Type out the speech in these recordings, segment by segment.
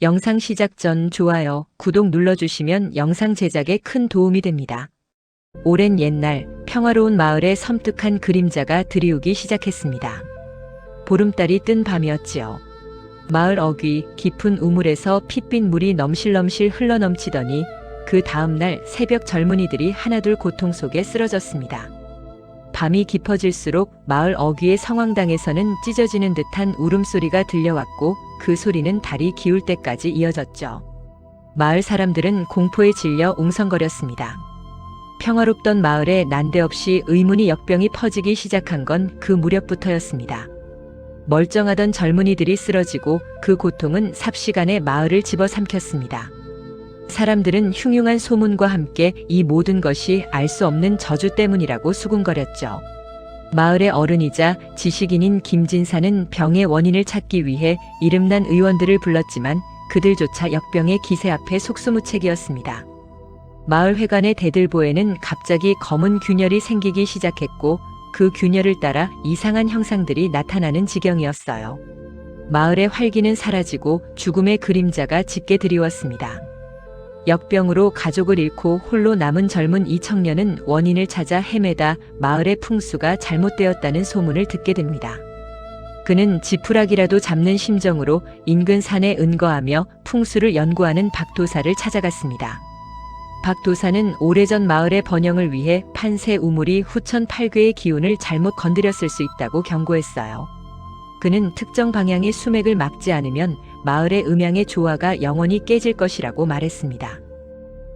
영상 시작 전 좋아요, 구독 눌러주시면 영상 제작에 큰 도움이 됩니다. 오랜 옛날 평화로운 마을에 섬뜩한 그림자가 들이우기 시작했습니다. 보름달이 뜬 밤이었지요. 마을 어귀 깊은 우물에서 핏빛 물이 넘실넘실 흘러넘치더니 그 다음날 새벽 젊은이들이 하나둘 고통 속에 쓰러졌습니다. 밤이 깊어질수록 마을 어귀의 성황당에서는 찢어지는 듯한 울음소리가 들려왔고 그 소리는 달이 기울 때까지 이어졌죠. 마을 사람들은 공포에 질려 웅성거렸습니다. 평화롭던 마을에 난데없이 의문의 역병이 퍼지기 시작한 건 그 무렵부터였습니다. 멀쩡하던 젊은이들이 쓰러지고 그 고통은 삽시간에 마을을 집어삼켰습니다. 사람들은 흉흉한 소문과 함께 이 모든 것이 알 수 없는 저주 때문이라고 수군거렸죠. 마을의 어른이자 지식인인 김진사는 병의 원인을 찾기 위해 이름난 의원들을 불렀지만 그들조차 역병의 기세 앞에 속수무책이었습니다. 마을 회관의 대들보에는 갑자기 검은 균열이 생기기 시작했고 그 균열을 따라 이상한 형상들이 나타나는 지경이었어요. 마을의 활기는 사라지고 죽음의 그림자가 짙게 드리웠습니다. 역병으로 가족을 잃고 홀로 남은 젊은 이 청년은 원인을 찾아 헤매다 마을의 풍수가 잘못되었다는 소문을 듣게 됩니다. 그는 지푸라기라도 잡는 심정으로 인근 산에 은거하며 풍수를 연구하는 박도사를 찾아갔습니다. 박도사는 오래전 마을의 번영을 위해 판세 우물이 후천 8괴의 기운을 잘못 건드렸을 수 있다고 경고했어요. 그는 특정 방향의 수맥을 막지 않으면 마을의 음양의 조화가 영원히 깨질 것이라고 말했습니다.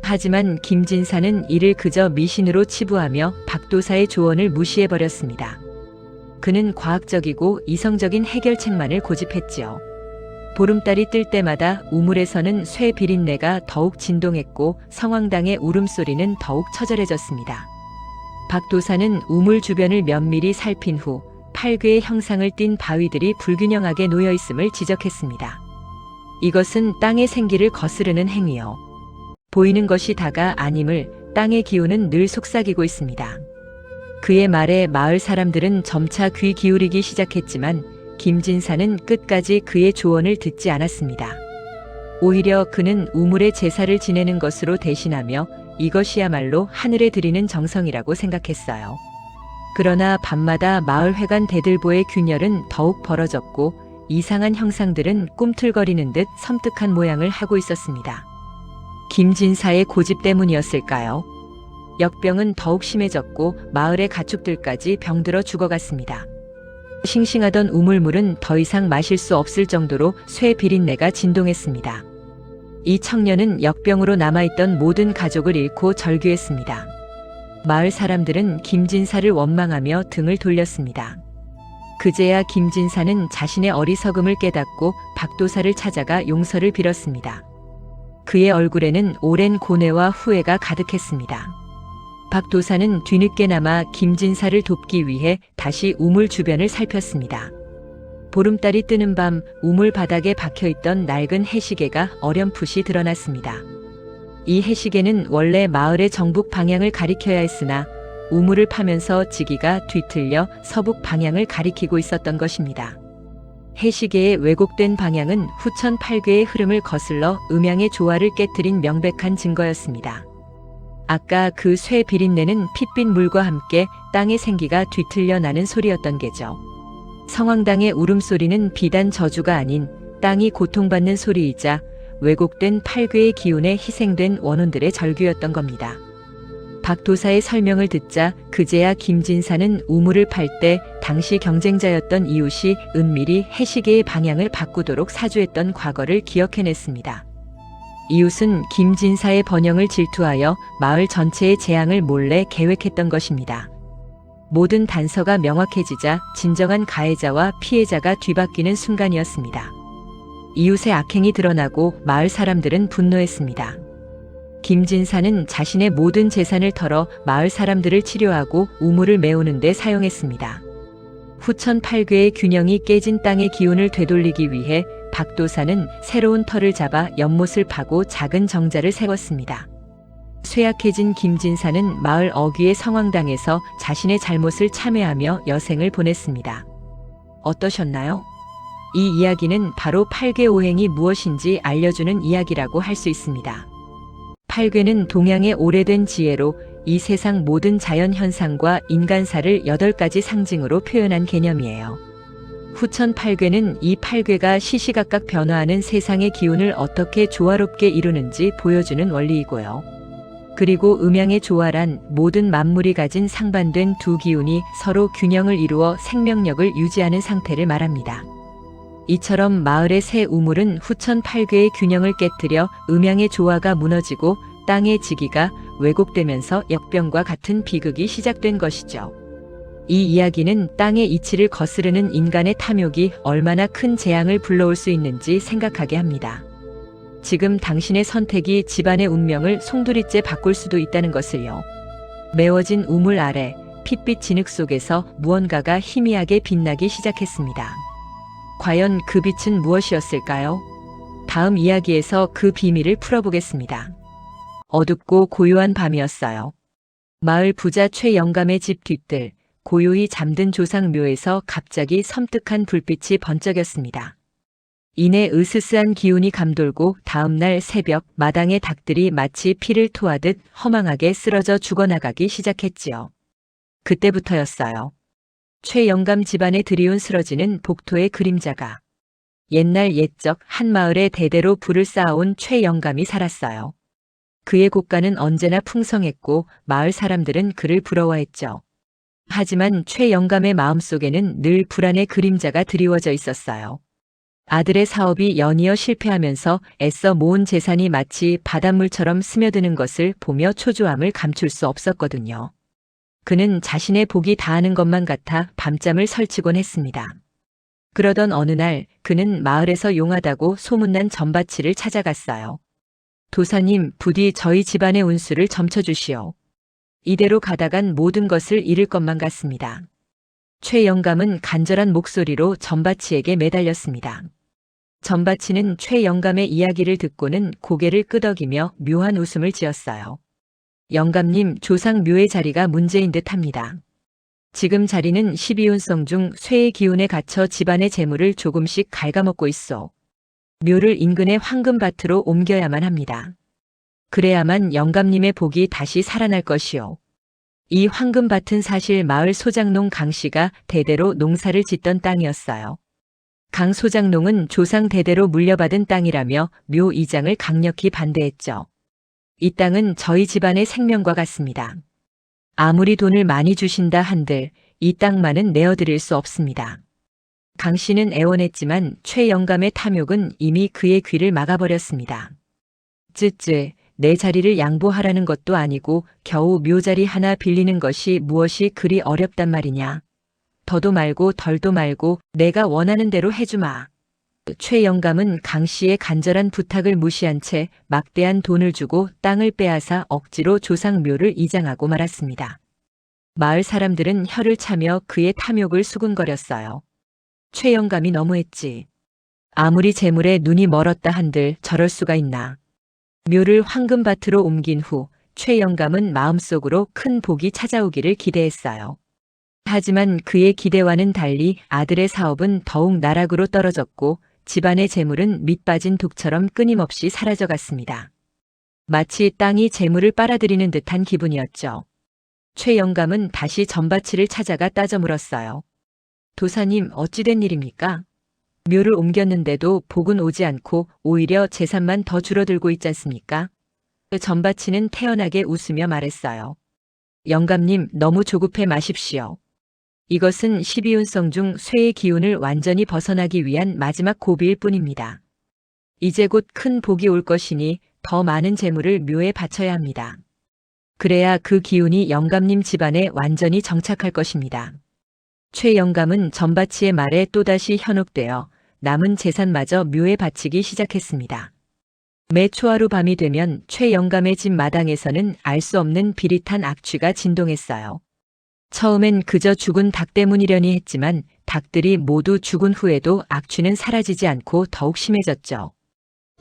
하지만 김진사는 이를 그저 미신으로 치부하며 박도사의 조언을 무시해버렸습니다. 그는 과학적이고 이성적인 해결책만을 고집했지요. 보름달이 뜰 때마다 우물에서는 쇠 비린내가 더욱 진동했고 성황당의 울음소리는 더욱 처절해졌습니다. 박도사는 우물 주변을 면밀히 살핀 후 8괴의 형상을 띤 바위들이 불균형하게 놓여있음을 지적했습니다. 이것은 땅의 생기를 거스르는 행위요. 보이는 것이 다가 아님을 땅의 기운은 늘 속삭이고 있습니다. 그의 말에 마을 사람들은 점차 귀 기울이기 시작했지만 김진사는 끝까지 그의 조언을 듣지 않았습니다. 오히려 그는 우물의 제사를 지내는 것으로 대신하며 이것이야말로 하늘에 드리는 정성이라고 생각했어요. 그러나 밤마다 마을 회관 대들보의 균열은 더욱 벌어졌고 이상한 형상들은 꿈틀거리는 듯 섬뜩한 모양을 하고 있었습니다. 김진사의 고집 때문이었을까요? 역병은 더욱 심해졌고 마을의 가축들까지 병들어 죽어갔습니다. 싱싱하던 우물물은 더 이상 마실 수 없을 정도로 쇠 비린내가 진동했습니다. 이 청년은 역병으로 남아있던 모든 가족을 잃고 절규했습니다. 마을 사람들은 김진사를 원망하며 등을 돌렸습니다. 그제야 김진사는 자신의 어리석음을 깨닫고 박도사를 찾아가 용서를 빌었습니다. 그의 얼굴에는 오랜 고뇌와 후회가 가득했습니다. 박도사는 뒤늦게나마 김진사를 돕기 위해 다시 우물 주변을 살폈습니다. 보름달이 뜨는 밤 우물 바닥에 박혀있던 낡은 해시계가 어렴풋이 드러났습니다. 이 해시계는 원래 마을의 정북 방향을 가리켜야 했으나 우물을 파면서 지기가 뒤틀려 서북 방향을 가리키고 있었던 것입니다. 해시계의 왜곡된 방향은 후천 8괴의 흐름을 거슬러 음양의 조화를 깨트린 명백한 증거였습니다. 아까 그 쇠 비린내는 핏빛 물과 함께 땅의 생기가 뒤틀려 나는 소리였던 게죠. 성황당의 울음소리는 비단 저주가 아닌 땅이 고통받는 소리이자 왜곡된 8괴의 기운에 희생된 원혼들의 절규였던 겁니다. 박도사의 설명을 듣자 그제야 김진사는 우물을 팔 때 당시 경쟁자였던 이웃이 은밀히 해시계의 방향을 바꾸도록 사주했던 과거를 기억해냈습니다. 이웃은 김진사의 번영을 질투하여 마을 전체의 재앙을 몰래 계획했던 것입니다. 모든 단서가 명확해지자 진정한 가해자와 피해자가 뒤바뀌는 순간이었습니다. 이웃의 악행이 드러나고 마을 사람들은 분노했습니다. 김진사는 자신의 모든 재산을 털어 마을 사람들을 치료하고 우물을 메우는 데 사용했습니다. 후천 8괴의 균형이 깨진 땅의 기운을 되돌리기 위해 박도사는 새로운 터를 잡아 연못을 파고 작은 정자를 세웠습니다. 쇠약해진 김진사는 마을 어귀의 성황당에서 자신의 잘못을 참회하며 여생을 보냈습니다. 어떠셨나요? 이 이야기는 바로 팔괘오행이 무엇인지 알려주는 이야기라고 할 수 있습니다. 팔괘는 동양의 오래된 지혜로 이 세상 모든 자연 현상과 인간사를 8가지 상징으로 표현한 개념이에요. 후천 팔괘는 이 팔괘가 시시각각 변화하는 세상의 기운을 어떻게 조화롭게 이루는지 보여주는 원리이고요. 그리고 음양의 조화란 모든 만물이 가진 상반된 두 기운이 서로 균형을 이루어 생명력을 유지하는 상태를 말합니다. 이처럼 마을의 새 우물은 후천 팔괘의 균형을 깨뜨려 음양의 조화가 무너지고 땅의 지기가 왜곡되면서 역병과 같은 비극이 시작된 것이죠. 이 이야기는 땅의 이치를 거스르는 인간의 탐욕이 얼마나 큰 재앙을 불러올 수 있는지 생각하게 합니다. 지금 당신의 선택이 집안의 운명을 송두리째 바꿀 수도 있다는 것을요. 메워진 우물 아래 핏빛 진흙 속에서 무언가가 희미하게 빛나기 시작했습니다. 과연 그 빛은 무엇이었을까요? 다음 이야기에서 그 비밀을 풀어보겠습니다. 어둡고 고요한 밤이었어요. 마을 부자 최영감의 집 뒤뜰, 고요히 잠든 조상묘에서 갑자기 섬뜩한 불빛이 번쩍였습니다. 이내 으스스한 기운이 감돌고 다음날 새벽 마당의 닭들이 마치 피를 토하듯 허망하게 쓰러져 죽어나가기 시작했지요. 그때부터였어요. 최영감 집안에 들이운 쓰러지는 복토의 그림자가. 옛날 옛적 한 마을에 대대로 불을 쌓아온 최영감이 살았어요. 그의 곳간은 언제나 풍성했고 마을 사람들은 그를 부러워했죠. 하지만 최영감의 마음속에는 늘 불안의 그림자가 드리워져 있었어요. 아들의 사업이 연이어 실패하면서 애써 모은 재산이 마치 바닷물처럼 스며드는 것을 보며 초조함을 감출 수 없었거든요. 그는 자신의 복이 다하는 것만 같아 밤잠을 설치곤 했습니다. 그러던 어느 날 그는 마을에서 용하다고 소문난 점바치를 찾아갔어요. 도사님, 부디 저희 집안의 운수를 점쳐주시오. 이대로 가다간 모든 것을 잃을 것만 같습니다. 최영감은 간절한 목소리로 점바치에게 매달렸습니다. 점바치는 최영감의 이야기를 듣고는 고개를 끄덕이며 묘한 웃음을 지었어요. 영감님, 조상 묘의 자리가 문제인 듯 합니다. 지금 자리는 12운성 중 쇠의 기운에 갇혀 집안의 재물을 조금씩 갉아먹고 있어. 묘를 인근의 황금밭으로 옮겨야만 합니다. 그래야만 영감님의 복이 다시 살아날 것이요. 이 황금밭은 사실 마을 소장농 강씨가 대대로 농사를 짓던 땅이었어요. 강 소장농은 조상 대대로 물려받은 땅이라며 묘 이장을 강력히 반대했죠. 이 땅은 저희 집안의 생명과 같습니다. 아무리 돈을 많이 주신다 한들 이 땅만은 내어드릴 수 없습니다. 강 씨는 애원했지만 최영감의 탐욕은 이미 그의 귀를 막아버렸습니다. 쯔쯔, 내 자리를 양보하라는 것도 아니고 겨우 묘자리 하나 빌리는 것이 무엇이 그리 어렵단 말이냐. 더도 말고 덜도 말고 내가 원하는 대로 해주마. 최영감은 강 씨의 간절한 부탁을 무시한 채 막대한 돈을 주고 땅을 빼앗아 억지로 조상묘를 이장하고 말았습니다. 마을 사람들은 혀를 차며 그의 탐욕을 수군거렸어요. 최영감이 너무했지. 아무리 재물에 눈이 멀었다 한들 저럴 수가 있나. 묘를 황금밭으로 옮긴 후 최영감은 마음속으로 큰 복이 찾아오기를 기대했어요. 하지만 그의 기대와는 달리 아들의 사업은 더욱 나락으로 떨어졌고 집안의 재물은 밑빠진 독처럼 끊임없이 사라져갔습니다. 마치 땅이 재물을 빨아들이는 듯한 기분이었죠. 최영감은 다시 점바치를 찾아가 따져 물었어요. 도사님, 어찌된 일입니까? 묘를 옮겼는데도 복은 오지 않고 오히려 재산만 더 줄어들고 있지 않습니까? 점바치는 태연하게 웃으며 말했어요. 영감님, 너무 조급해 마십시오. 이것은 12운성 중 쇠의 기운을 완전히 벗어나기 위한 마지막 고비일 뿐입니다. 이제 곧 큰 복이 올 것이니 더 많은 재물을 묘에 바쳐야 합니다. 그래야 그 기운이 영감님 집안에 완전히 정착할 것입니다. 최영감은 점바치의 말에 또다시 현혹되어 남은 재산마저 묘에 바치기 시작했습니다. 매 초하루 밤이 되면 최영감의 집 마당에서는 알 수 없는 비릿한 악취가 진동했어요. 처음엔 그저 죽은 닭 때문이려니 했지만 닭들이 모두 죽은 후에도 악취는 사라지지 않고 더욱 심해졌죠.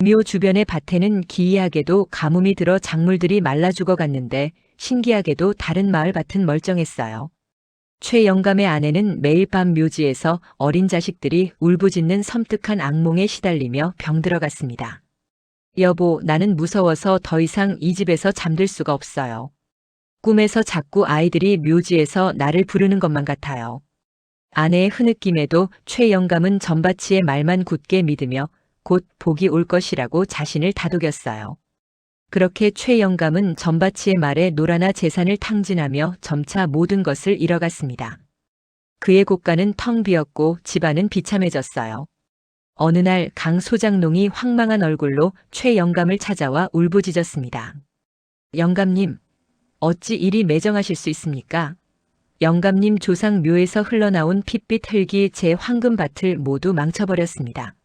묘 주변의 밭에는 기이하게도 가뭄이 들어 작물들이 말라 죽어갔는데 신기하게도 다른 마을 밭은 멀쩡했어요. 최영감의 아내는 매일 밤 묘지에서 어린 자식들이 울부짖는 섬뜩한 악몽에 시달리며 병들어갔습니다. 여보, 나는 무서워서 더 이상 이 집에서 잠들 수가 없어요. 꿈에서 자꾸 아이들이 묘지에서 나를 부르는 것만 같아요. 아내의 흐느낌에도 최영감은 전바치의 말만 굳게 믿으며 곧 복이 올 것이라고 자신을 다독였어요. 그렇게 최영감은 전바치의 말에 노라나 재산을 탕진하며 점차 모든 것을 잃어갔습니다. 그의 곳간은 텅 비었고 집안은 비참해졌어요. 어느 날 강 소장농이 황망한 얼굴로 최영감을 찾아와 울부짖었습니다. 영감님, 어찌 이리 매정하실 수 있습니까? 영감님 조상 묘에서 흘러나온 핏빛 흙이 제 황금밭을 모두 망쳐버렸습니다.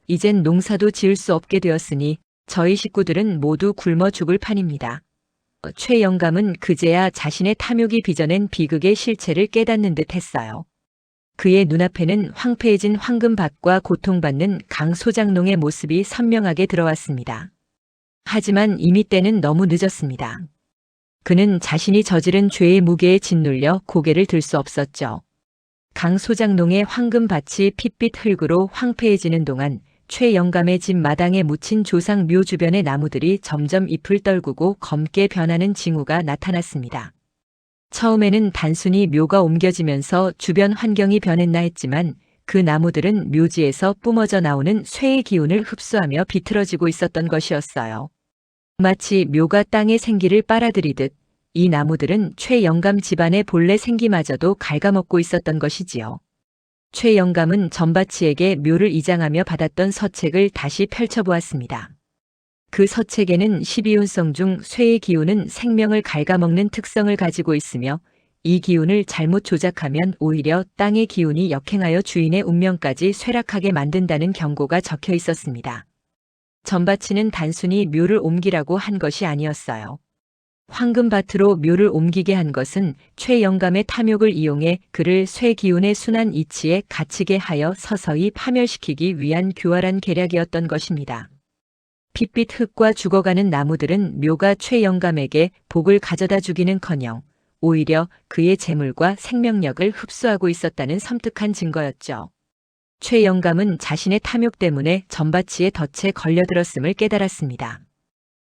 이젠 농사도 지을 수 없게 되었으니 저희 식구들은 모두 굶어 죽을 판입니다. 최영감은 그제야 자신의 탐욕이 빚어낸 비극의 실체를 깨닫는 듯 했어요. 그의 눈앞에는 황폐해진 황금밭과 고통받는 강 소장농의 모습이 선명하게 들어왔습니다. 하지만 이미 때는 너무 늦었습니다. 그는 자신이 저지른 죄의 무게에 짓눌려 고개를 들 수 없었죠. 강 소장농의 황금밭이 핏빛 흙으로 황폐해지는 동안 최영감의 집 마당에 묻힌 조상 묘 주변의 나무들이 점점 잎을 떨구고 검게 변하는 징후가 나타났습니다. 처음에는 단순히 묘가 옮겨지면서 주변 환경이 변했나 했지만 그 나무들은 묘지에서 뿜어져 나오는 쇠의 기운을 흡수하며 비틀어지고 있었던 것이었어요. 마치 묘가 땅의 생기를 빨아들이듯 이 나무들은 최영감 집안의 본래 생기마저도 갉아먹고 있었던 것이지요. 최영감은 전바치에게 묘를 이장하며 받았던 서책을 다시 펼쳐보았습니다. 그 서책에는 12운성 중 쇠의 기운은 생명을 갉아먹는 특성을 가지고 있으며 이 기운을 잘못 조작하면 오히려 땅의 기운이 역행하여 주인의 운명까지 쇠락하게 만든다는 경고가 적혀 있었습니다. 전바치는 단순히 묘를 옮기라고 한 것이 아니었어요. 황금밭으로 묘를 옮기게 한 것은 최영감의 탐욕을 이용해 그를 쇠 기운의 순환 이치에 갇히게 하여 서서히 파멸시키기 위한 교활한 계략이었던 것입니다. 핏빛 흙과 죽어가는 나무들은 묘가 최영감에게 복을 가져다 주기는커녕 오히려 그의 재물과 생명력을 흡수하고 있었다는 섬뜩한 증거였죠. 최영감은 자신의 탐욕 때문에 전바치의 덫에 걸려들었음을 깨달았습니다.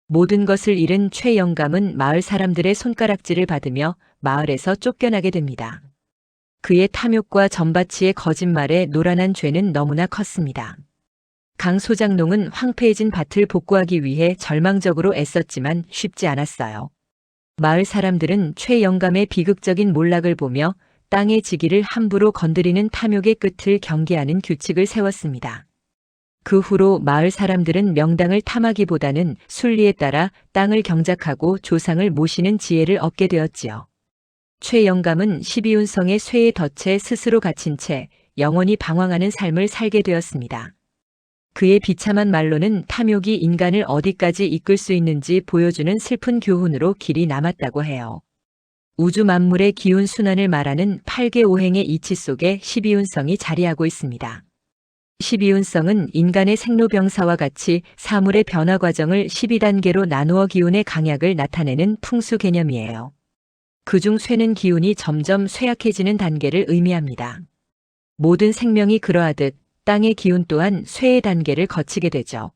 모든 것을 잃은 최영감은 마을 사람들의 손가락질을 받으며 마을에서 쫓겨나게 됩니다. 그의 탐욕과 전바치의 거짓말에 노란한 죄는 너무나 컸습니다. 강 소장농은 황폐해진 밭을 복구하기 위해 절망적으로 애썼지만 쉽지 않았어요. 마을 사람들은 최영감의 비극적인 몰락을 보며 땅의 지기를 함부로 건드리는 탐욕의 끝을 경계하는 규칙을 세웠습니다. 그 후로 마을 사람들은 명당을 탐하기보다는 순리에 따라 땅을 경작하고 조상을 모시는 지혜를 얻게 되었지요. 최영감은 12운성의 쇠의 덫에 스스로 갇힌 채 영원히 방황하는 삶을 살게 되었습니다. 그의 비참한 말로는 탐욕이 인간을 어디까지 이끌 수 있는지 보여주는 슬픈 교훈으로 길이 남았다고 해요. 우주 만물의 기운 순환을 말하는 8개 오행의 이치 속에 12운성이 자리하고 있습니다. 12운성은 인간의 생로병사와 같이 사물의 변화 과정을 12단계로 나누어 기운의 강약을 나타내는 풍수 개념이에요. 그중 쇠는 기운이 점점 쇠약해지는 단계를 의미합니다. 모든 생명이 그러하듯 땅의 기운 또한 쇠의 단계를 거치게 되죠.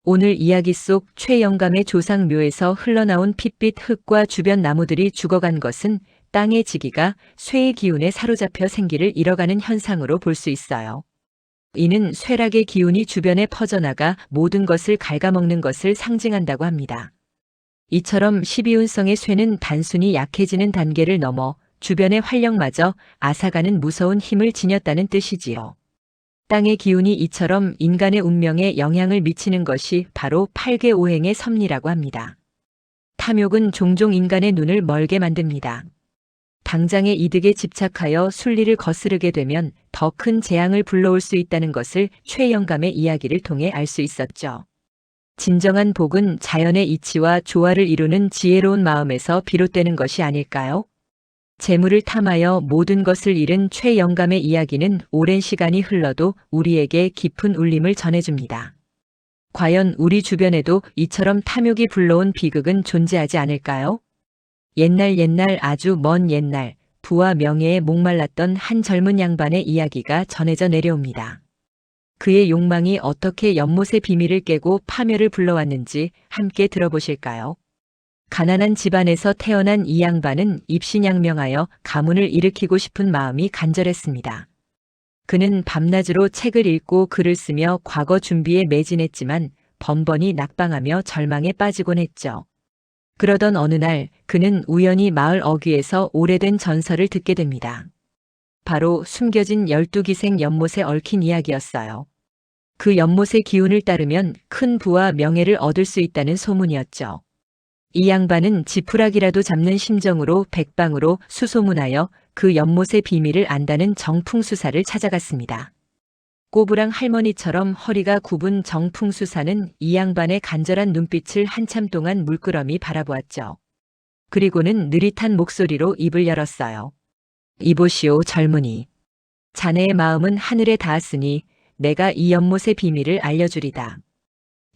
오늘 이야기 속 최영감의 조상 묘에서 흘러나온 핏빛 흙과 주변 나무들이 죽어간 것은 땅의 지기가 쇠의 기운에 사로잡혀 생기를 잃어가는 현상으로 볼 수 있어요. 이는 쇠락의 기운이 주변에 퍼져나가 모든 것을 갉아먹는 것을 상징한다고 합니다. 이처럼 12운성의 쇠는 단순히 약해지는 단계를 넘어 주변의 활력마저 앗아가는 무서운 힘을 지녔다는 뜻이지요. 땅의 기운이 이처럼 인간의 운명에 영향을 미치는 것이 바로 8개 오행의 섭리라고 합니다. 탐욕은 종종 인간의 눈을 멀게 만듭니다. 당장의 이득에 집착하여 순리를 거스르게 되면 더 큰 재앙을 불러올 수 있다는 것을 최영감의 이야기를 통해 알 수 있었죠. 진정한 복은 자연의 이치와 조화를 이루는 지혜로운 마음에서 비롯되는 것이 아닐까요? 재물을 탐하여 모든 것을 잃은 최영감의 이야기는 오랜 시간이 흘러도 우리에게 깊은 울림을 전해줍니다. 과연 우리 주변에도 이처럼 탐욕이 불러온 비극은 존재하지 않을까요? 옛날 아주 먼 옛날 부와 명예에 목말랐던 한 젊은 양반의 이야기가 전해져 내려옵니다. 그의 욕망이 어떻게 연못의 비밀을 깨고 파멸을 불러왔는지 함께 들어보실까요? 가난한 집안에서 태어난 이 양반은 입신양명하여 가문을 일으키고 싶은 마음이 간절했습니다. 그는 밤낮으로 책을 읽고 글을 쓰며 과거 준비에 매진했지만 번번이 낙방하며 절망에 빠지곤 했죠. 그러던 어느 날 그는 우연히 마을 어귀에서 오래된 전설을 듣게 됩니다. 바로 숨겨진 12기생 연못에 얽힌 이야기였어요. 그 연못의 기운을 따르면 큰 부와 명예를 얻을 수 있다는 소문이었죠. 이 양반은 지푸라기라도 잡는 심정으로 백방으로 수소문하여 그 연못의 비밀을 안다는 정풍수사를 찾아갔습니다. 꼬부랑 할머니처럼 허리가 굽은 정풍수사는 이 양반의 간절한 눈빛을 한참 동안 물끄러미 바라보았죠. 그리고는 느릿한 목소리로 입을 열었어요. 이보시오, 젊은이. 자네의 마음은 하늘에 닿았으니 내가 이 연못의 비밀을 알려주리다.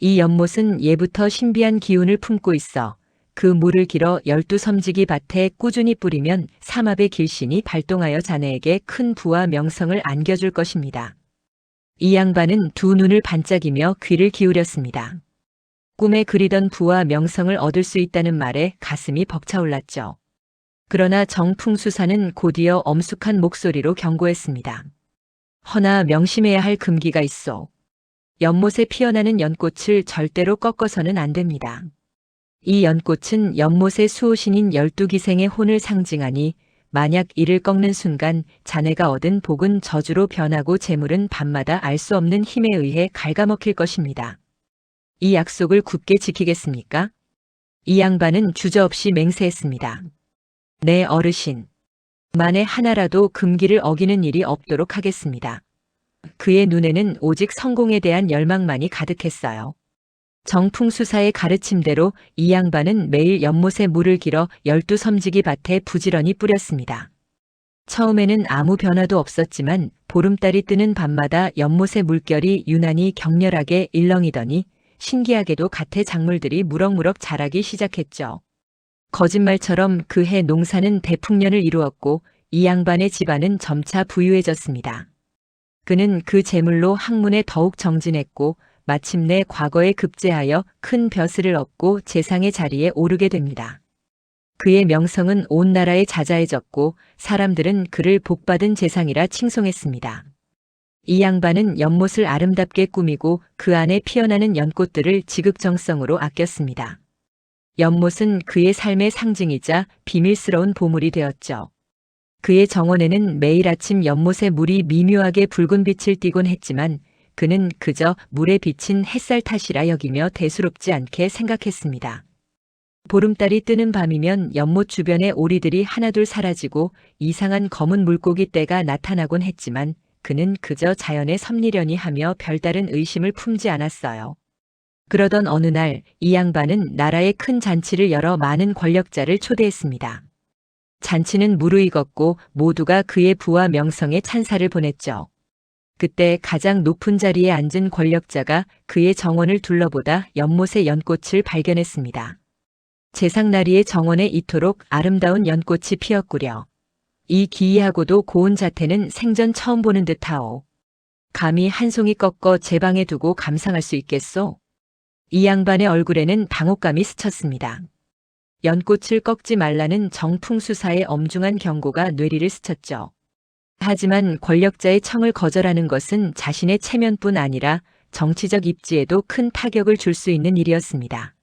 이 연못은 예부터 신비한 기운을 품고 있어 그 물을 길어 12섬지기 밭에 꾸준히 뿌리면 삼합의 길신이 발동하여 자네에게 큰 부와 명성을 안겨줄 것입니다. 이 양반은 두 눈을 반짝이며 귀를 기울였습니다. 꿈에 그리던 부와 명성을 얻을 수 있다는 말에 가슴이 벅차올랐죠. 그러나 정풍수사는 곧이어 엄숙한 목소리로 경고했습니다. 허나 명심해야 할 금기가 있어. 연못에 피어나는 연꽃을 절대로 꺾어서는 안 됩니다. 이 연꽃은 연못의 수호신인 12기생의 혼을 상징하니 만약 이를 꺾는 순간 자네가 얻은 복은 저주로 변하고 재물은 밤마다 알 수 없는 힘에 의해 갉아먹힐 것입니다. 이 약속을 굳게 지키겠습니까? 이 양반은 주저없이 맹세했습니다. 네, 어르신. 만에 하나라도 금기를 어기는 일이 없도록 하겠습니다. 그의 눈에는 오직 성공에 대한 열망만이 가득했어요. 정풍수사의 가르침대로 이 양반은 매일 연못에 물을 길어 12섬지기 밭에 부지런히 뿌렸습니다. 처음에는 아무 변화도 없었지만 보름달이 뜨는 밤마다 연못의 물결이 유난히 격렬하게 일렁이더니 신기하게도 갓의 작물들이 무럭무럭 자라기 시작했죠. 거짓말처럼 그해 농사는 대풍년을 이루었고 이 양반의 집안은 점차 부유해졌습니다. 그는 그 재물로 학문에 더욱 정진했고 마침내 과거에 급제하여 큰 벼슬을 얻고 재상의 자리에 오르게 됩니다. 그의 명성은 온 나라에 자자해졌고 사람들은 그를 복받은 재상이라 칭송했습니다. 이 양반은 연못을 아름답게 꾸미고 그 안에 피어나는 연꽃들을 지극정성으로 아꼈습니다. 연못은 그의 삶의 상징이자 비밀스러운 보물이 되었죠. 그의 정원에는 매일 아침 연못의 물이 미묘하게 붉은 빛을 띠곤 했지만 그는 그저 물에 비친 햇살 탓이라 여기며 대수롭지 않게 생각했습니다. 보름달이 뜨는 밤이면 연못 주변의 오리들이 하나둘 사라지고 이상한 검은 물고기 떼가 나타나곤 했지만 그는 그저 자연의 섭리려니 하며 별다른 의심을 품지 않았어요. 그러던 어느 날 이 양반은 나라의 큰 잔치를 열어 많은 권력자를 초대했습니다. 잔치는 무르익었고 모두가 그의 부와 명성에 찬사를 보냈죠. 그때 가장 높은 자리에 앉은 권력자가 그의 정원을 둘러보다 연못의 연꽃을 발견했습니다. 제상나리의 정원에 이토록 아름다운 연꽃이 피었구려. 이 기이하고도 고운 자태는 생전 처음 보는 듯하오. 감히 한 송이 꺾어 제 방에 두고 감상할 수 있겠소? 이 양반의 얼굴에는 당혹감이 스쳤습니다. 연꽃을 꺾지 말라는 정풍수사의 엄중한 경고가 뇌리를 스쳤죠. 하지만 권력자의 청을 거절하는 것은 자신의 체면뿐 아니라 정치적 입지에도 큰 타격을 줄 수 있는 일이었습니다.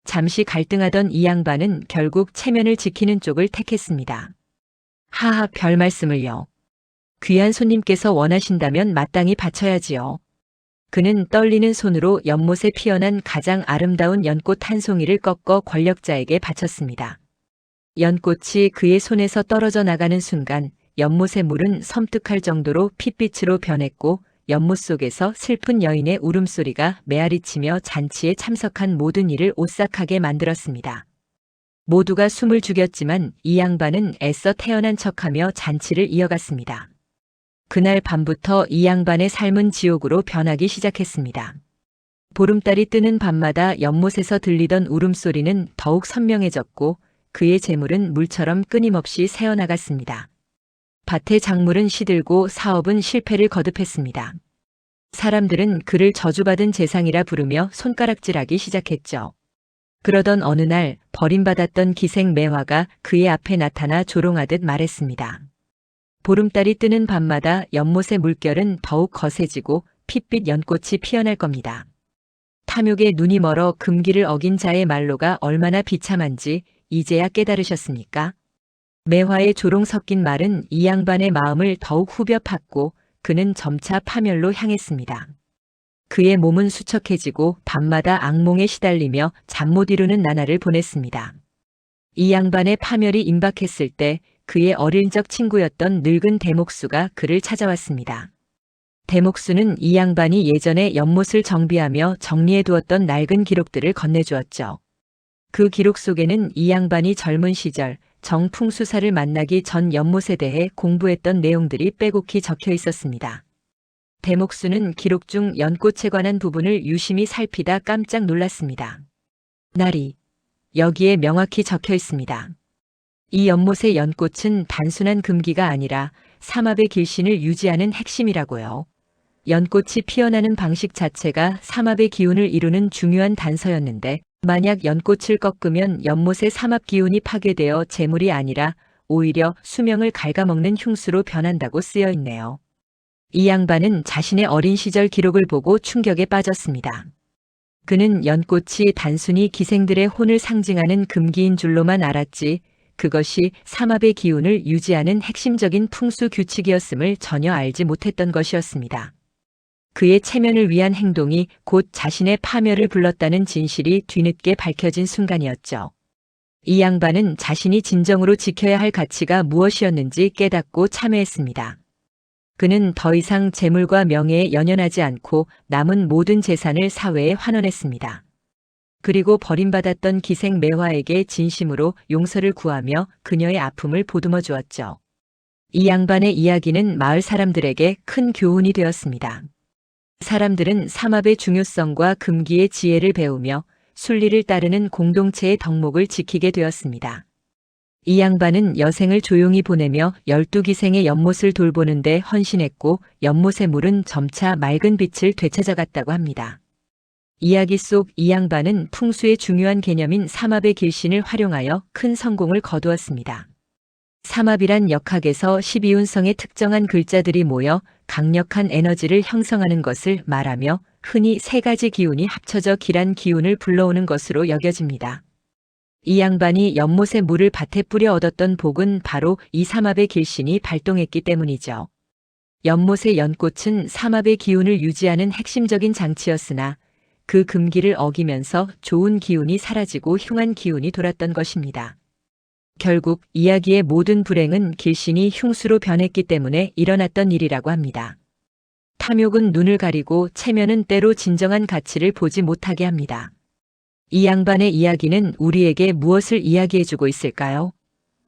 잠시 갈등하던 이 양반은 결국 체면을 지키는 쪽을 택했습니다. 하하, 별 말씀을요. 귀한 손님께서 원하신다면 마땅히 바쳐야지요. 그는 떨리는 손으로 연못에 피어난 가장 아름다운 연꽃 한 송이를 꺾어 권력자에게 바쳤습니다. 연꽃이 그의 손에서 떨어져 나가는 순간 연못의 물은 섬뜩할 정도로 핏빛으로 변했고 연못 속에서 슬픈 여인의 울음소리가 메아리치며 잔치에 참석한 모든 이를 오싹하게 만들었습니다. 모두가 숨을 죽였지만 이 양반은 애써 태어난 척하며 잔치를 이어갔습니다. 그날 밤부터 이 양반의 삶은 지옥으로 변하기 시작했습니다. 보름달이 뜨는 밤마다 연못에서 들리던 울음소리는 더욱 선명해졌고 그의 재물은 물처럼 끊임없이 새어나갔습니다. 밭의 작물은 시들고 사업은 실패를 거듭했습니다. 사람들은 그를 저주받은 재상이라 부르며 손가락질하기 시작했죠. 그러던 어느 날 버림받았던 기생 매화가 그의 앞에 나타나 조롱하듯 말했습니다. 보름달이 뜨는 밤마다 연못의 물결은 더욱 거세지고 핏빛 연꽃이 피어날 겁니다. 탐욕에 눈이 멀어 금기를 어긴 자의 말로가 얼마나 비참한지 이제야 깨달으셨습니까? 매화의 조롱 섞인 말은 이 양반의 마음을 더욱 후벼 팠고 그는 점차 파멸로 향했습니다. 그의 몸은 수척해지고 밤마다 악몽에 시달리며 잠 못 이루는 나날을 보냈습니다. 이 양반의 파멸이 임박했을 때 그의 어릴 적 친구였던 늙은 대목수가 그를 찾아왔습니다. 대목수는 이 양반이 예전에 연못을 정비하며 정리해 두었던 낡은 기록들을 건네주었죠. 그 기록 속에는 이 양반이 젊은 시절 정풍수사를 만나기 전 연못에 대해 공부했던 내용들이 빼곡히 적혀 있었습니다. 대목수는 기록 중 연꽃에 관한 부분을 유심히 살피다 깜짝 놀랐습니다. 날이 여기에 명확히 적혀 있습니다. 이 연못의 연꽃은 단순한 금기가 아니라 삼합의 길신을 유지하는 핵심이라고요. 연꽃이 피어나는 방식 자체가 삼합의 기운을 이루는 중요한 단서였는데 만약 연꽃을 꺾으면 연못의 삼합 기운이 파괴되어 재물이 아니라 오히려 수명을 갉아먹는 흉수로 변한다고 쓰여 있네요. 이 양반은 자신의 어린 시절 기록을 보고 충격에 빠졌습니다. 그는 연꽃이 단순히 기생들의 혼을 상징하는 금기인 줄로만 알았지 그것이 삼합의 기운을 유지하는 핵심적인 풍수 규칙이었음을 전혀 알지 못했던 것이었습니다. 그의 체면을 위한 행동이 곧 자신의 파멸을 불렀다는 진실이 뒤늦게 밝혀진 순간이었죠. 이 양반은 자신이 진정으로 지켜야 할 가치가 무엇이었는지 깨닫고 참회했습니다. 그는 더 이상 재물과 명예에 연연하지 않고 남은 모든 재산을 사회에 환원했습니다. 그리고 버림받았던 기생 매화에게 진심으로 용서를 구하며 그녀의 아픔을 보듬어 주었죠. 이 양반의 이야기는 마을 사람들에게 큰 교훈이 되었습니다. 사람들은 삼합의 중요성과 금기의 지혜를 배우며 순리를 따르는 공동체의 덕목을 지키게 되었습니다. 이 양반은 여생을 조용히 보내며 12기생의 연못을 돌보는 데 헌신했고 연못의 물은 점차 맑은 빛을 되찾아갔다고 합니다. 이야기 속 이 양반은 풍수의 중요한 개념인 삼합의 길신을 활용하여 큰 성공을 거두었습니다. 삼합이란 역학에서 12운성의 특정한 글자들이 모여 강력한 에너지를 형성하는 것을 말하며 흔히 세 가지 기운이 합쳐져 길한 기운을 불러오는 것으로 여겨집니다. 이 양반이 연못의 물을 밭에 뿌려 얻었던 복은 바로 이 삼합의 길신이 발동했기 때문이죠. 연못의 연꽃은 삼합의 기운을 유지하는 핵심적인 장치였으나 그 금기를 어기면서 좋은 기운이 사라지고 흉한 기운이 돌았던 것입니다. 결국 이야기의 모든 불행은 길신이 흉수로 변했기 때문에 일어났던 일이라고 합니다. 탐욕은 눈을 가리고 체면은 때로 진정한 가치를 보지 못하게 합니다. 이 양반의 이야기는 우리에게 무엇을 이야기해주고 있을까요?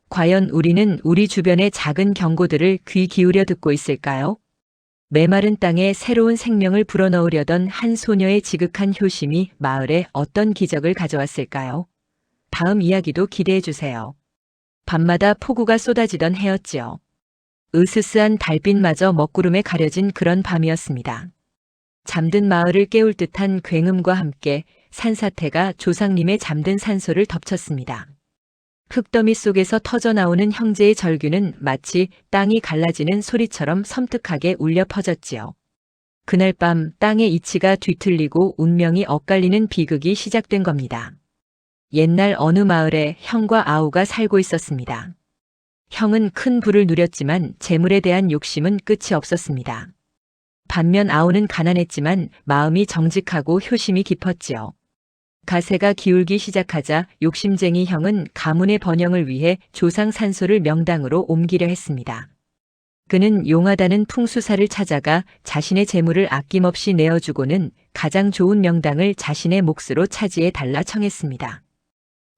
과연 우리는 우리 주변의 작은 경고들을 귀 기울여 듣고 있을까요? 메마른 땅에 새로운 생명을 불어넣으려던 한 소녀의 지극한 효심이 마을에 어떤 기적을 가져왔을까요? 다음 이야기도 기대해주세요. 밤마다 폭우가 쏟아지던 해였지요. 으스스한 달빛마저 먹구름에 가려진 그런 밤이었습니다. 잠든 마을을 깨울 듯한 굉음과 함께 산사태가 조상님의 잠든 산소를 덮쳤습니다. 흙더미 속에서 터져나오는 형제의 절규는 마치 땅이 갈라지는 소리처럼 섬뜩하게 울려 퍼졌지요. 그날 밤 땅의 이치가 뒤틀리고 운명이 엇갈리는 비극이 시작된 겁니다. 옛날 어느 마을에 형과 아우가 살고 있었습니다. 형은 큰 부를 누렸지만 재물에 대한 욕심은 끝이 없었습니다. 반면 아우는 가난했지만 마음이 정직하고 효심이 깊었지요. 가세가 기울기 시작하자 욕심쟁이 형은 가문의 번영을 위해 조상 산소를 명당으로 옮기려 했습니다. 그는 용하다는 풍수사를 찾아가 자신의 재물을 아낌없이 내어주고는 가장 좋은 명당을 자신의 몫으로 차지해 달라 청했습니다.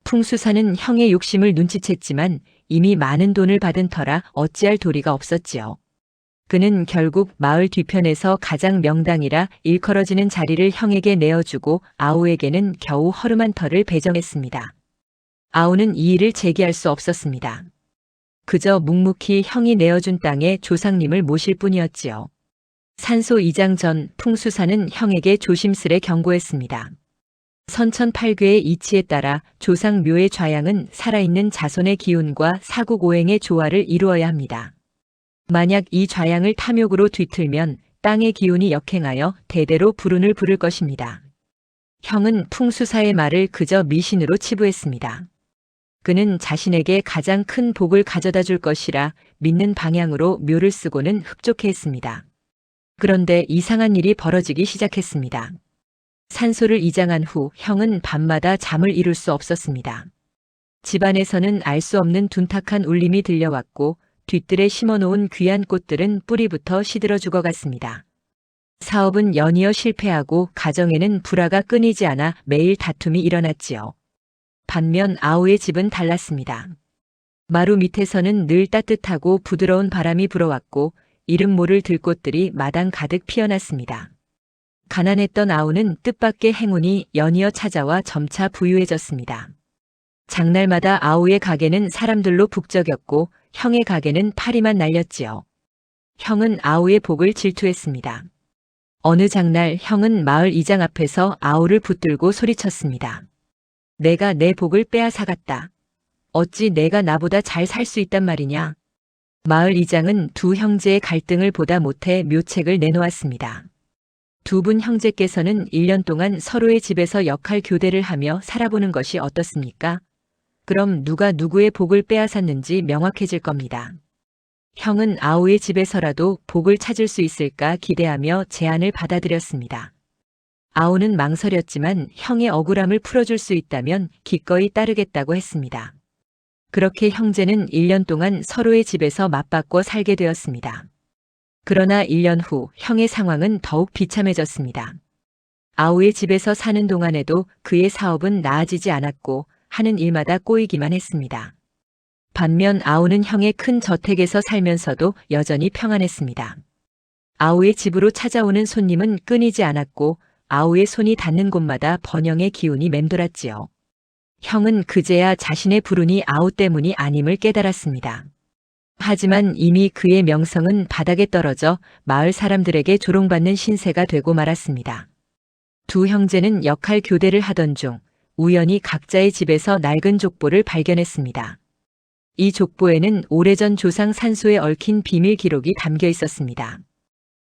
풍수사는 형의 욕심을 눈치챘지만 이미 많은 돈을 받은 터라 어찌할 도리가 없었지요. 그는 결국 마을 뒤편에서 가장 명당이라 일컬어지는 자리를 형에게 내어주고 아우에게는 겨우 허름한 터를 배정했습니다. 아우는 이의를 제기할 수 없었습니다. 그저 묵묵히 형이 내어준 땅에 조상님을 모실 뿐이었지요. 산소 이장 전 풍수사는 형에게 조심스레 경고했습니다. 선천팔괴의 이치에 따라 조상 묘의 좌양은 살아있는 자손의 기운과 사국오행의 조화를 이루어야 합니다. 만약 이 좌양을 탐욕으로 뒤틀면 땅의 기운이 역행하여 대대로 불운을 부를 것입니다. 형은 풍수사의 말을 그저 미신으로 치부했습니다. 그는 자신에게 가장 큰 복을 가져다 줄 것이라 믿는 방향으로 묘를 쓰고는 흡족해 했습니다. 그런데 이상한 일이 벌어지기 시작했습니다. 산소를 이장한 후 형은 밤마다 잠을 이룰 수 없었습니다. 집안에서는 알 수 없는 둔탁한 울림이 들려왔고 뒤뜰에 심어놓은 귀한 꽃들은 뿌리부터 시들어 죽어갔습니다. 사업은 연이어 실패하고 가정에는 불화가 끊이지 않아 매일 다툼이 일어났지요. 반면 아우의 집은 달랐습니다. 마루 밑에서는 늘 따뜻하고 부드러운 바람이 불어왔고 이름 모를 들꽃들이 마당 가득 피어났습니다. 가난했던 아우는 뜻밖의 행운이 연이어 찾아와 점차 부유해졌습니다. 장날마다 아우의 가게는 사람들로 북적였고 형의 가게는 파리만 날렸지요. 형은 아우의 복을 질투했습니다. 어느 장날 형은 마을 이장 앞에서 아우를 붙들고 소리쳤습니다. 내가 내 복을 빼앗아갔다. 어찌 내가 나보다 잘 살 수 있단 말이냐. 마을 이장은 두 형제의 갈등을 보다 못해 묘책을 내놓았습니다. 두 분 형제께서는 1년 동안 서로의 집에서 역할 교대를 하며 살아보는 것이 어떻습니까? 그럼 누가 누구의 복을 빼앗았는지 명확해질 겁니다. 형은 아우의 집에서라도 복을 찾을 수 있을까 기대하며 제안을 받아들였습니다. 아우는 망설였지만 형의 억울함을 풀어줄 수 있다면 기꺼이 따르겠다고 했습니다. 그렇게 형제는 1년 동안 서로의 집에서 맞바꿔 살게 되었습니다. 그러나 1년 후 형의 상황은 더욱 비참해졌습니다. 아우의 집에서 사는 동안에도 그의 사업은 나아지지 않았고 하는 일마다 꼬이기만 했습니다. 반면 아우는 형의 큰 저택에서 살면서도 여전히 평안했습니다. 아우의 집으로 찾아오는 손님은 끊이지 않았고 아우의 손이 닿는 곳마다 번영의 기운이 맴돌았지요. 형은 그제야 자신의 불운이 아우 때문이 아님을 깨달았습니다. 하지만 이미 그의 명성은 바닥에 떨어져 마을 사람들에게 조롱받는 신세가 되고 말았습니다. 두 형제는 역할 교대를 하던 중 우연히 각자의 집에서 낡은 족보를 발견했습니다. 이 족보에는 오래전 조상 산소에 얽힌 비밀 기록이 담겨 있었습니다.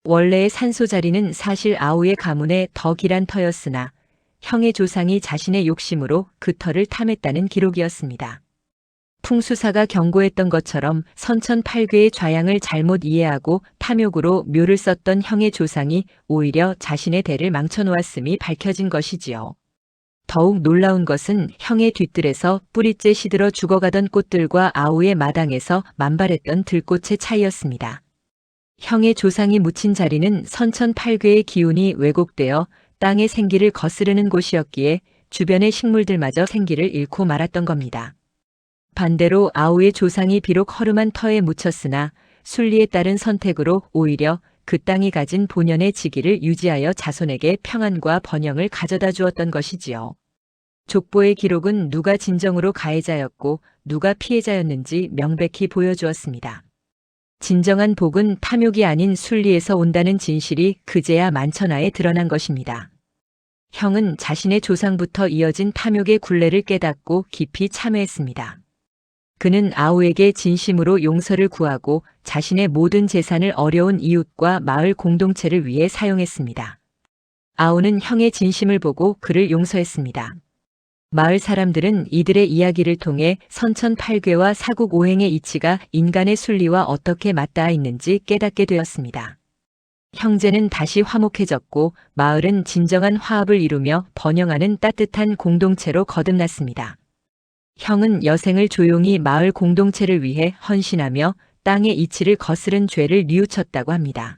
원래의 산소 자리는 사실 아우의 가문의 더 길한 터였으나 형의 조상이 자신의 욕심으로 그 터를 탐했다는 기록이었습니다. 풍수사가 경고했던 것처럼 선천팔괴의 좌양을 잘못 이해하고 탐욕으로 묘를 썼던 형의 조상이 오히려 자신의 대를 망쳐놓았음이 밝혀진 것이지요. 더욱 놀라운 것은 형의 뒤뜰에서 뿌리째 시들어 죽어가던 꽃들과 아우의 마당에서 만발했던 들꽃의 차이였습니다. 형의 조상이 묻힌 자리는 선천팔괴의 기운이 왜곡되어 땅의 생기를 거스르는 곳이었기에 주변의 식물들마저 생기를 잃고 말았던 겁니다. 반대로 아우의 조상이 비록 허름한 터에 묻혔으나 순리에 따른 선택으로 오히려 그 땅이 가진 본연의 지기를 유지하여 자손에게 평안과 번영을 가져다 주었던 것이지요. 족보의 기록은 누가 진정으로 가해자였고 누가 피해자였는지 명백히 보여주었습니다. 진정한 복은 탐욕이 아닌 순리에서 온다는 진실이 그제야 만천하에 드러난 것입니다. 형은 자신의 조상부터 이어진 탐욕의 굴레를 깨닫고 깊이 참회했습니다. 그는 아우에게 진심으로 용서를 구하고 자신의 모든 재산을 어려운 이웃과 마을 공동체를 위해 사용했습니다. 아우는 형의 진심을 보고 그를 용서했습니다. 마을 사람들은 이들의 이야기를 통해 선천팔괴와 사국오행의 이치가 인간의 순리와 어떻게 맞닿아 있는지 깨닫게 되었습니다. 형제는 다시 화목해졌고 마을은 진정한 화합을 이루며 번영하는 따뜻한 공동체로 거듭났습니다. 형은 여생을 조용히 마을 공동체를 위해 헌신하며 땅의 이치를 거스른 죄를 뉘우쳤다고 합니다.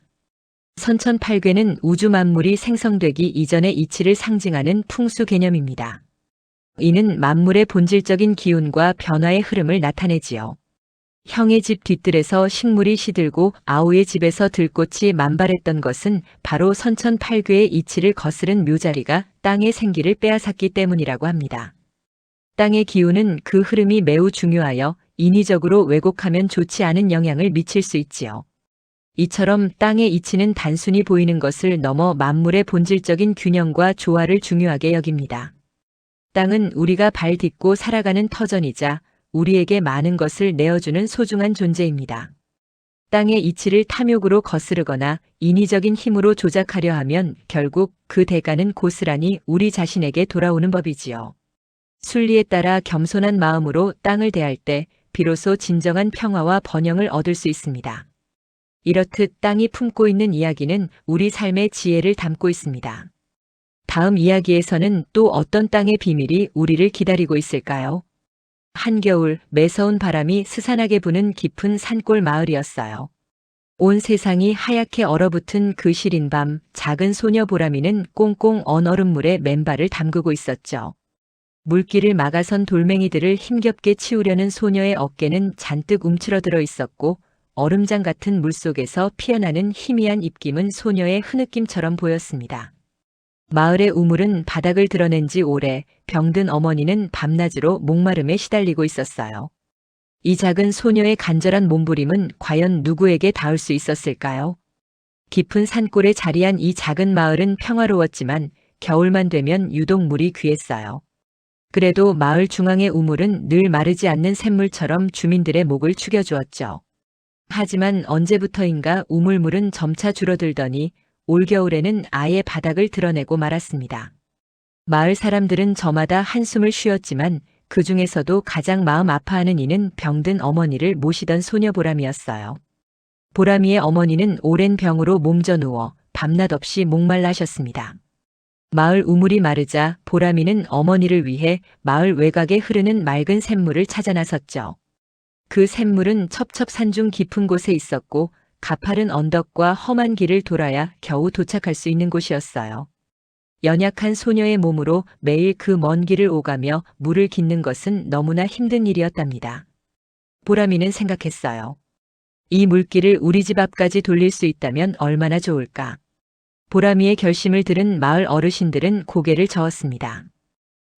선천팔괴는 우주 만물이 생성되기 이전의 이치를 상징하는 풍수 개념입니다. 이는 만물의 본질적인 기운과 변화의 흐름을 나타내지요. 형의 집 뒤뜰에서 식물이 시들고 아우의 집에서 들꽃이 만발했던 것은 바로 선천팔괴의 이치를 거스른 묘자리가 땅의 생기를 빼앗았기 때문이라고 합니다. 땅의 기운은 그 흐름이 매우 중요하여 인위적으로 왜곡하면 좋지 않은 영향을 미칠 수 있지요. 이처럼 땅의 이치는 단순히 보이는 것을 넘어 만물의 본질적인 균형과 조화를 중요하게 여깁니다. 땅은 우리가 발 딛고 살아가는 터전이자 우리에게 많은 것을 내어주는 소중한 존재입니다. 땅의 이치를 탐욕으로 거스르거나 인위적인 힘으로 조작하려 하면 결국 그 대가는 고스란히 우리 자신에게 돌아오는 법이지요. 순리에 따라 겸손한 마음으로 땅을 대할 때 비로소 진정한 평화와 번영을 얻을 수 있습니다. 이렇듯 땅이 품고 있는 이야기는 우리 삶의 지혜를 담고 있습니다. 다음 이야기에서는 또 어떤 땅의 비밀이 우리를 기다리고 있을까요? 한겨울 매서운 바람이 스산하게 부는 깊은 산골 마을이었어요. 온 세상이 하얗게 얼어붙은 그 시린 밤, 작은 소녀 보람이는 꽁꽁 언 얼음물에 맨발을 담그고 있었죠. 물길을 막아선 돌멩이들을 힘겹게 치우려는 소녀의 어깨는 잔뜩 움츠러들어 있었고 얼음장 같은 물속에서 피어나는 희미한 입김은 소녀의 흐느낌처럼 보였습니다. 마을의 우물은 바닥을 드러낸 지 오래, 병든 어머니는 밤낮으로 목마름에 시달리고 있었어요. 이 작은 소녀의 간절한 몸부림은 과연 누구에게 닿을 수 있었을까요? 깊은 산골에 자리한 이 작은 마을은 평화로웠지만 겨울만 되면 유독 물이 귀했어요. 그래도 마을 중앙의 우물은 늘 마르지 않는 샘물처럼 주민들의 목을 축여주었죠. 하지만 언제부터인가 우물물은 점차 줄어들더니 올겨울에는 아예 바닥을 드러내고 말았습니다. 마을 사람들은 저마다 한숨을 쉬었지만 그 중에서도 가장 마음 아파하는 이는 병든 어머니를 모시던 소녀 보람이었어요. 보람이의 어머니는 오랜 병으로 몸져 누워 밤낮 없이 목말라하셨습니다. 마을 우물이 마르자 보람이는 어머니를 위해 마을 외곽에 흐르는 맑은 샘물을 찾아 나섰죠. 그 샘물은 첩첩산중 깊은 곳에 있었고 가파른 언덕과 험한 길을 돌아야 겨우 도착할 수 있는 곳이었어요. 연약한 소녀의 몸으로 매일 그 먼 길을 오가며 물을 깃는 것은 너무나 힘든 일이었답니다. 보람이는 생각했어요. 이 물길을 우리 집 앞까지 돌릴 수 있다면 얼마나 좋을까. 보람이의 결심을 들은 마을 어르신들은 고개를 저었습니다.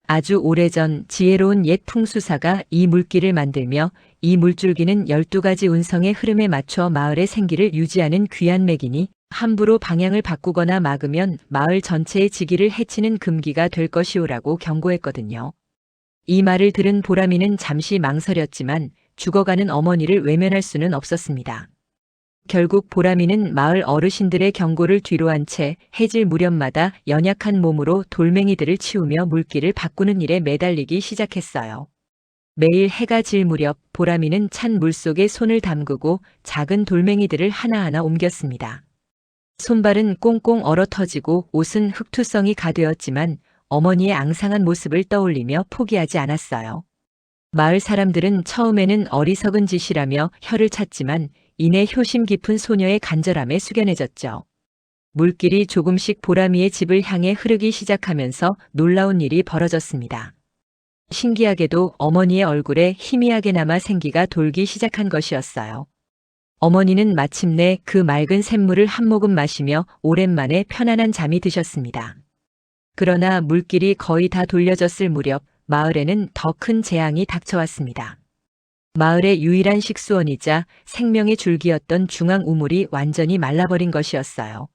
아주 오래전 지혜로운 옛 풍수사가 이 물길을 만들며 이 물줄기는 12가지 운성의 흐름에 맞춰 마을의 생기를 유지하는 귀한 맥이니 함부로 방향을 바꾸거나 막으면 마을 전체의 지기를 해치는 금기가 될 것이오라고 경고했거든요. 이 말을 들은 보람이는 잠시 망설였지만 죽어가는 어머니를 외면할 수는 없었습니다. 결국 보람이는 마을 어르신들의 경고를 뒤로한 채 해질 무렵마다 연약한 몸으로 돌멩이들을 치우며 물길을 바꾸는 일에 매달리기 시작했어요. 매일 해가 질 무렵 보람이는 찬 물속에 손을 담그고 작은 돌멩이들을 하나하나 옮겼습니다. 손발은 꽁꽁 얼어 터지고 옷은 흙투성이 가되었지만 어머니의 앙상한 모습을 떠올리며 포기하지 않았어요. 마을 사람들은 처음에는 어리석은 짓이라며 혀를 찼지만 이내 효심 깊은 소녀의 간절함에 숙연해졌죠. 물길이 조금씩 보람이의 집을 향해 흐르기 시작하면서 놀라운 일이 벌어졌습니다. 신기하게도 어머니의 얼굴에 희미하게나마 생기가 돌기 시작한 것이었어요. 어머니는 마침내 그 맑은 샘물을 한 모금 마시며 오랜만에 편안한 잠이 드셨습니다. 그러나 물길이 거의 다 돌려졌을 무렵 마을에는 더 큰 재앙이 닥쳐왔습니다. 마을의 유일한 식수원이자 생명의 줄기였던 중앙 우물이 완전히 말라버린 것이었어요.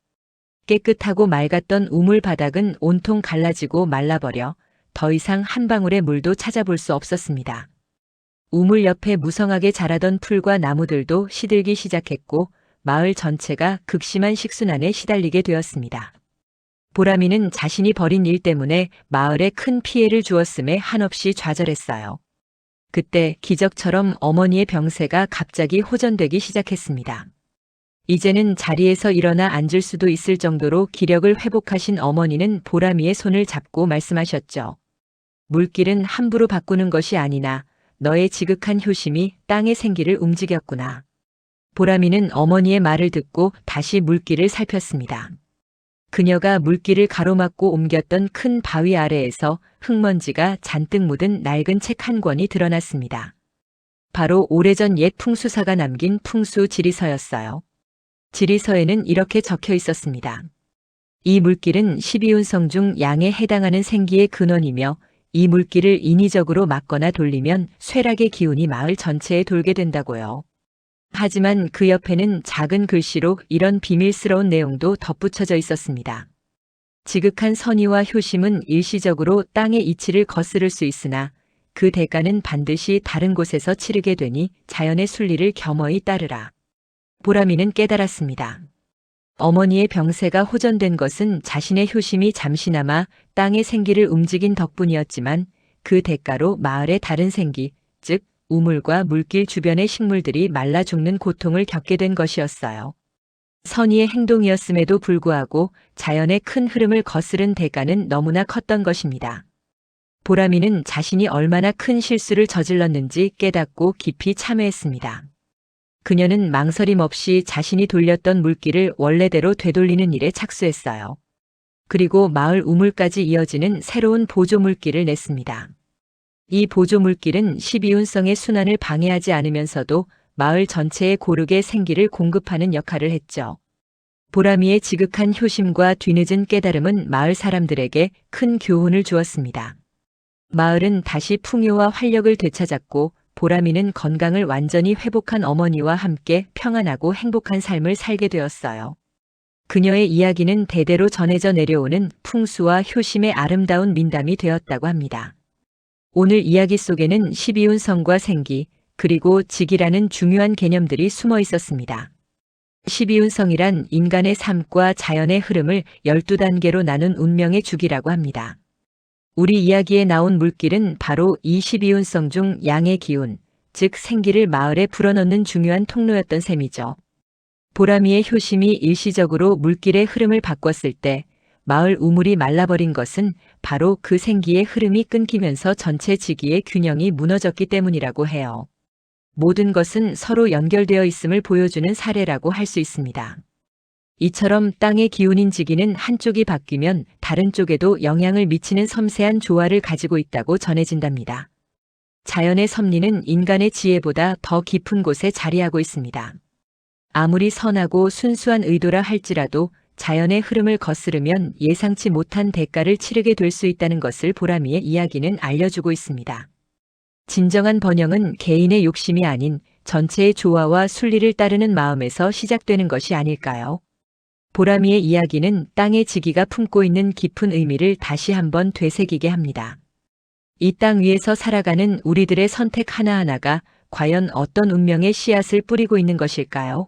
깨끗하고 맑았던 우물 바닥은 온통 갈라지고 말라버려 더 이상 한 방울의 물도 찾아볼 수 없었습니다. 우물 옆에 무성하게 자라던 풀과 나무들도 시들기 시작했고 마을 전체가 극심한 식순환에 시달리게 되었습니다. 보람이는 자신이 벌인 일 때문에 마을에 큰 피해를 주었음에 한없이 좌절했어요. 그때 기적처럼 어머니의 병세가 갑자기 호전되기 시작했습니다. 이제는 자리에서 일어나 앉을 수도 있을 정도로 기력을 회복하신 어머니는 보람이의 손을 잡고 말씀하셨죠. 물길은 함부로 바꾸는 것이 아니나 너의 지극한 효심이 땅의 생기를 움직였구나. 보람이는 어머니의 말을 듣고 다시 물길을 살폈습니다. 그녀가 물길을 가로막고 옮겼던 큰 바위 아래에서 흙먼지가 잔뜩 묻은 낡은 책 한 권이 드러났습니다. 바로 오래전 옛 풍수사가 남긴 풍수 지리서였어요. 지리서에는 이렇게 적혀 있었습니다. 이 물길은 12운성 중 양에 해당하는 생기의 근원이며 이 물길을 인위적으로 막거나 돌리면 쇠락의 기운이 마을 전체에 돌게 된다고요. 하지만 그 옆에는 작은 글씨로 이런 비밀스러운 내용도 덧붙여져 있었습니다. 지극한 선의와 효심은 일시적으로 땅의 이치를 거스를 수 있으나 그 대가는 반드시 다른 곳에서 치르게 되니 자연의 순리를 겸허히 따르라. 보람이는 깨달았습니다. 어머니의 병세가 호전된 것은 자신의 효심이 잠시나마 땅의 생기를 움직인 덕분이었지만 그 대가로 마을의 다른 생기, 즉 우물과 물길 주변의 식물들이 말라 죽는 고통을 겪게 된 것이었어요. 선의의 행동이었음에도 불구하고 자연의 큰 흐름을 거스른 대가는 너무나 컸던 것입니다. 보람이는 자신이 얼마나 큰 실수를 저질렀는지 깨닫고 깊이 참회했습니다. 그녀는 망설임 없이 자신이 돌렸던 물길을 원래대로 되돌리는 일에 착수했어요. 그리고 마을 우물까지 이어지는 새로운 보조물길을 냈습니다. 이 보조물길은 12운성의 순환을 방해하지 않으면서도 마을 전체에 고르게 생기를 공급하는 역할을 했죠. 보람이의 지극한 효심과 뒤늦은 깨달음은 마을 사람들에게 큰 교훈을 주었습니다. 마을은 다시 풍요와 활력을 되찾았고 보람이는 건강을 완전히 회복한 어머니와 함께 평안하고 행복한 삶을 살게 되었어요. 그녀의 이야기는 대대로 전해져 내려오는 풍수와 효심의 아름다운 민담이 되었다고 합니다. 오늘 이야기 속에는 12운성과 생기, 그리고 직이라는 중요한 개념들이 숨어 있었습니다. 12운성이란 인간의 삶과 자연의 흐름을 12단계로 나눈 운명의 주기라고 합니다. 우리 이야기에 나온 물길은 바로 이 12운성 중 양의 기운, 즉 생기를 마을에 불어넣는 중요한 통로였던 셈이죠. 보람이의 효심이 일시적으로 물길의 흐름을 바꿨을 때 마을 우물이 말라버린 것은 바로 그 생기의 흐름이 끊기면서 전체 지기의 균형이 무너졌기 때문이라고 해요. 모든 것은 서로 연결되어 있음을 보여주는 사례라고 할 수 있습니다. 이처럼 땅의 기운인 지기는 한쪽이 바뀌면 다른 쪽에도 영향을 미치는 섬세한 조화를 가지고 있다고 전해진답니다. 자연의 섭리는 인간의 지혜보다 더 깊은 곳에 자리하고 있습니다. 아무리 선하고 순수한 의도라 할지라도 자연의 흐름을 거스르면 예상치 못한 대가를 치르게 될 수 있다는 것을 보람이의 이야기는 알려주고 있습니다. 진정한 번영은 개인의 욕심이 아닌 전체의 조화와 순리를 따르는 마음에서 시작되는 것이 아닐까요? 보람이의 이야기는 땅의 지기가 품고 있는 깊은 의미를 다시 한번 되새기게 합니다. 이 땅 위에서 살아가는 우리들의 선택 하나하나가 과연 어떤 운명의 씨앗을 뿌리고 있는 것일까요?